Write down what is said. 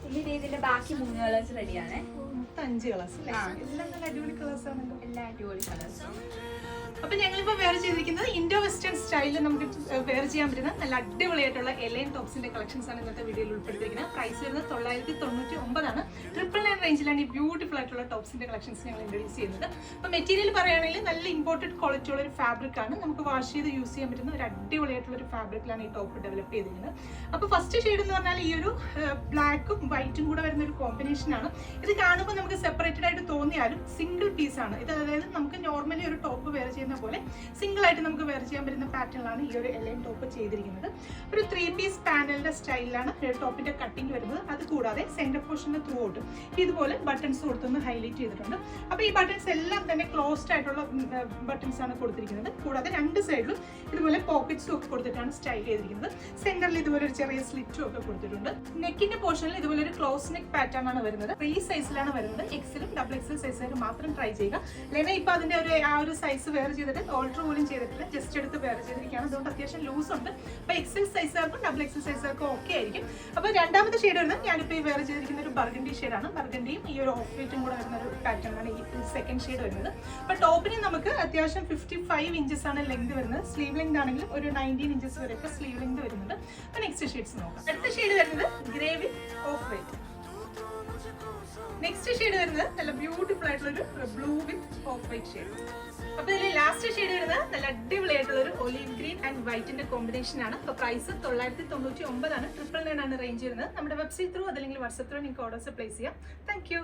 ഇനി ഇതിന്റെ ബാക്കി 3 കളേഴ്സ് റെഡിയാണ്. 5 കളേഴ്സ് അല്ലേ? എല്ലാം നല്ല അടിപൊളി കളേഴ്സ് ആണല്ലോ. എല്ലാം അടിപൊളി കളേഴ്സ്. അപ്പൊ ഞങ്ങളിപ്പോ വെയർ ചെയ്തിരിക്കുന്നത് ഇൻഡോ വെസ്റ്റേൺ സ്റ്റൈലിൽ നമുക്ക് വെയർ ചെയ്യാൻ പറ്റുന്ന നല്ല അടിപൊളിയായിട്ടുള്ള എലൈൻ ടോപ്സിന്റെ കളക്ഷൻസ് ആണ് ഇന്നത്തെ വീഡിയോയിൽ ഉൾപ്പെടുത്തിയിരിക്കുന്നത്. പ്രൈസ് വരുന്നത് 999 ആണ്. 999 റേഞ്ചിലാണ് ഈ ബ്യൂട്ടിഫുൾ ആയിട്ടുള്ള ടോപ്സിന്റെ കളക്ഷൻസ് ഞങ്ങൾ ഇൻട്രൊഡ്യൂസ് ചെയ്യുന്നത്. അപ്പൊ മെറ്റീരിയൽ പറയുകയാണെങ്കിൽ നല്ല ഇമ്പോർട്ടഡ് ക്വാളിറ്റി ഉള്ള ഒരു ഫാബ്രിക് ആണ്. നമുക്ക് വാഷ് ചെയ്ത് യൂസ് ചെയ്യാൻ പറ്റുന്ന ഒരു അടിപൊളിയായിട്ടുള്ള ഒരു ഫാബ്രിക്കിലാണ് ഈ ടോപ്പ് ഡെവലപ്പ് ചെയ്തിരിക്കുന്നത്. അപ്പൊ ഫസ്റ്റ് ഷെയ്ഡ് എന്ന് പറഞ്ഞാൽ ഈ ഒരു ബ്ലാക്കും വൈറ്റും കൂടെ വരുന്ന ഒരു കോമ്പിനേഷൻ ആണ്. ഇത് കാണുമ്പോൾ നമുക്ക് സെപ്പറേറ്റഡ് ആയിട്ട് തോന്നിയാലും സിംഗിൾ പീസ് ആണ് ഇത്. അതായത് നമുക്ക് നോർമലി ഒരു ടോപ്പ് വെയർ ചെയ്യുന്ന പോലെ സിംഗിൾ ആയിട്ട് നമുക്ക് വെയർ ചെയ്യാൻ പറ്റുന്ന പാറ്റേണിലാണ് ഈ ഒരു എലൈൻ ടോപ്പ് ചെയ്തിരിക്കുന്നത്. ഒരു 3 പീസ് പാനലിന്റെ സ്റ്റൈലിലാണ് ടോപ്പിന്റെ കട്ടിങ് വരുന്നത്. അത് കൂടാതെ സെന്റർ പോർഷന് ത്രൂ ഔട്ട് ഇതുപോലെ ബട്ടൺസ് കൊടുത്തൊന്ന് ഹൈലൈറ്റ് ചെയ്തിട്ടുണ്ട്. അപ്പൊ ഈ ബട്ടൺസ് എല്ലാം തന്നെ ക്ലോസ്ഡ് ആയിട്ടുള്ള ബട്ടൺസ് ആണ് കൊടുത്തിരിക്കുന്നത്. കൂടാതെ 2 സൈഡിലും ഇതുപോലെ പോക്കറ്റ്സും ഒക്കെ കൊടുത്തിട്ടാണ് സ്റ്റൈൽ ചെയ്തിരിക്കുന്നത്. സെന്ററിൽ ഇതുപോലെ ഒരു ചെറിയ സ്ലിറ്റും ഒക്കെ കൊടുത്തിട്ടുണ്ട്. നെക്കിന്റെ പോർഷനിൽ ഇതുപോലെ ഒരു ക്ലോസ് നെക്ക് പാറ്റേൺ ആണ് വരുന്നത്. 3 സൈസിലാണ് വരുന്നത്. എക്സലും ഡബിൾ എക്സൽ സൈസായിട്ട് മാത്രം ട്രൈ ചെയ്യുക. ലെന ഇപ്പൊ അതിന്റെ ഒരു സൈസ് വെയർ ചെയ്തിട്ട് ഓൾട്ടർ പോലും ചെയ്തിട്ടില്ല, ജസ്റ്റ് എടുത്ത് വെയർ ചെയ്തിരിക്കുകയാണ്. അതുകൊണ്ട് അത്യാവശ്യം ലൂസ് ഉണ്ട്. അപ്പൊ എക്സൽ സൈസുകാർക്കും ഡബിൾ എക്സൽ സൈസുകാർക്കും ഓക്കെ ആയിരിക്കും. അപ്പൊ രണ്ടാമത്തെ ഷെയ്ഡ് വരുന്നത് ഞാനിപ്പോൾ ഈ വെയർ ചെയ്തിരിക്കുന്ന ഒരു ബർഗണ്ടി ഷെയ്ഡാണ്. ബർഗണ്ടിയും ഈ ഒരു ഓഫ് വൈറ്റും കൂടെ വരുന്ന ഒരു പാറ്റേൺ ആണ് ഈ സെക്കൻഡ് ഷെയ്ഡ് വരുന്നത്. അപ്പൊ ടോപ്പിന് നമുക്ക് അത്യാവശ്യം 55 ഇഞ്ചസ് ആണ് ലെങ്ത് വരുന്നത്. സ്ലീവ് ലെങ്ത് ആണെങ്കിലും ഒരു 19 ഇഞ്ചസ് വരെയൊക്കെ സ്ലീവ് ലെങ്ത് വരുന്നുണ്ട്. അപ്പൊ നെക്സ്റ്റ് ഷെയ്ഡ്സ് നോക്കാം. അടുത്ത ഷെയ്ഡ് വരുന്നത് grey width of white. Next shade വരുന്നത് നല്ല ബ്യൂട്ടിഫുൾ ആയിട്ടുള്ള ഒരു blue width of white shade. അപ്പൊ ഇതിൽ ലാസ്റ്റ് ഷെയ്ഡ് വരുന്നത് നല്ല അടിപൊളിയായിട്ടുള്ള ഒരു ഒലീവ് ഗ്രീൻ ആൻഡ് വൈറ്റിന്റെ കോമ്പിനേഷൻ ആണ്. അപ്പൊ പ്രൈസ് 999 ആണ്. 999 ആണ് റേഞ്ച് വരുന്നത്. നമ്മുടെ വെബ്സൈറ്റ് ത്രൂ അതല്ലെങ്കിൽ വാട്സ്ആപ്പ് ത്രൂ നിങ്ങൾക്ക് ഓർഡേഴ്സ് പ്ലേസ് ചെയ്യാം. Thank you.